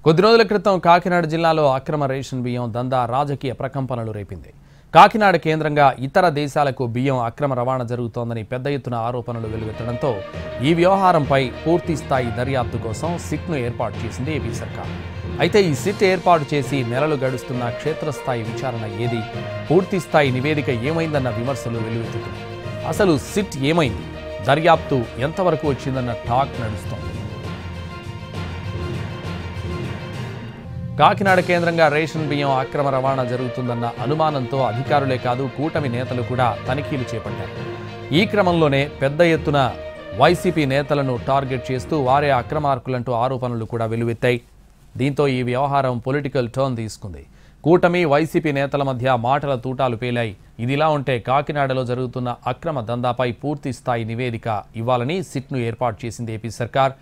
కొద్ది రోజుల క్రితం కాకినాడ జిల్లాలో అక్రమ రేషన్ బియ్యం దందా రాజకీయ ప్రకంపనలు రేపింది. కాకినాడ కేంద్రంగా ఇతర దేశాలకు బియ్యం అక్రమ రవాణా జరుగుతోందని పెద్ద ఎత్తున ఆరోపణలు వెలువెత్తడంతో ఈ వ్యవహారంపై పూర్తి స్థాయి దర్యాప్తు కోసం సిట్ను ఏర్పాటు చేసింది ఏపీ సర్కార్. అయితే ఈ సిట్ ఏర్పాటు చేసి నెలలు గడుస్తున్న క్షేత్రస్థాయి విచారణ ఏది, పూర్తి స్థాయి నివేదిక ఏమైందన్న విమర్శలు వెలువెత్తుతున్నాయి. అసలు సిట్ ఏమైంది, దర్యాప్తు ఎంతవరకు వచ్చిందన్న టాక్ నడుస్తోంది. కాకినాడ కేంద్రంగా రేషన్ బియ్యం అక్రమ రవాణా జరుగుతుందన్న అనుమానంతో అధికారులే కాదు కూటమి నేతలు కూడా తనిఖీలు చేపట్టారు. ఈ క్రమంలోనే పెద్ద ఎత్తున వైసీపీ నేతలను టార్గెట్ చేస్తూ వారే అక్రమార్కులంటూ ఆరోపణలు కూడా వెలువెత్తాయి. దీంతో ఈ వ్యవహారం పొలిటికల్ టర్న్ తీసుకుంది. కూటమి వైసీపీ నేతల మధ్య మాటల తూటాలు పేలాయి. ఇదిలా ఉంటే కాకినాడలో జరుగుతున్న అక్రమ దందాపై పూర్తి స్థాయి నివేదిక ఇవ్వాలని సిట్ను ఏర్పాటు చేసింది ఏపీ సర్కార్.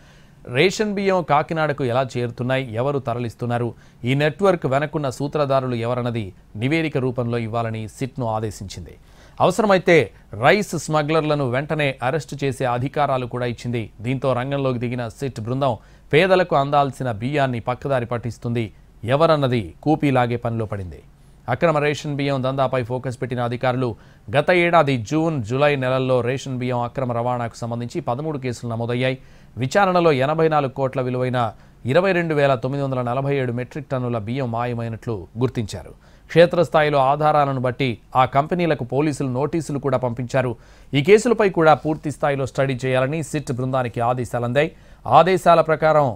రేషన్ బియ్యం కాకినాడకు ఎలా చేరుతున్నాయి, ఎవరు తరలిస్తున్నారు, ఈ నెట్వర్క్ వెనకున్న సూత్రధారులు ఎవరన్నది నివేదిక రూపంలో ఇవ్వాలని సిట్ను ఆదేశించింది. అవసరమైతే రైస్ స్మగ్లర్లను వెంటనే అరెస్టు చేసే అధికారాలు కూడా ఇచ్చింది. దీంతో రంగంలోకి దిగిన సిట్ బృందం పేదలకు అందాల్సిన బియ్యాన్ని పక్కదారి పట్టిస్తుంది ఎవరన్నది కూపీలాగే పనిలో పడింది. అక్రమ రేషన్ బియ్యం దందాపై ఫోకస్ పెట్టిన అధికారులు గత ఏడాది జూన్, జూలై నెలల్లో రేషన్ బియ్యం అక్రమ రవాణాకు సంబంధించి 13 కేసులు నమోదయ్యాయి. విచారణలో 84 కోట్ల విలువైన 22,947 మెట్రిక్ టన్నుల బియ్యం మాయమైనట్లు గుర్తించారు. క్షేత్రస్థాయిలో ఆధారాలను బట్టి ఆ కంపెనీలకు పోలీసులు నోటీసులు కూడా పంపించారు. ఈ కేసులపై కూడా పూర్తి స్థాయిలో స్టడీ చేయాలని సిట్ బృందానికి ఆదేశాలందాయి. ఆదేశాల ప్రకారం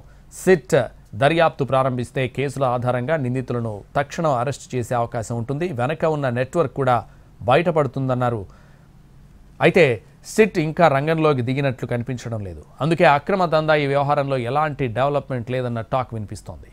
సిట్ దర్యాప్తు ప్రారంభిస్తే కేసుల ఆధారంగా నిందితులను తక్షణం అరెస్టు చేసే అవకాశం ఉంటుంది. వెనక ఉన్న నెట్వర్క్ కూడా బయటపడుతుందన్నారు. అయితే సిట్ ఇంకా రంగంలోకి దిగినట్లు కనిపించడం లేదు. అందుకే అక్రమ దందా ఈ వ్యవహారంలో ఎలాంటి డెవలప్మెంట్ లేదన్న టాక్ వినిపిస్తోంది.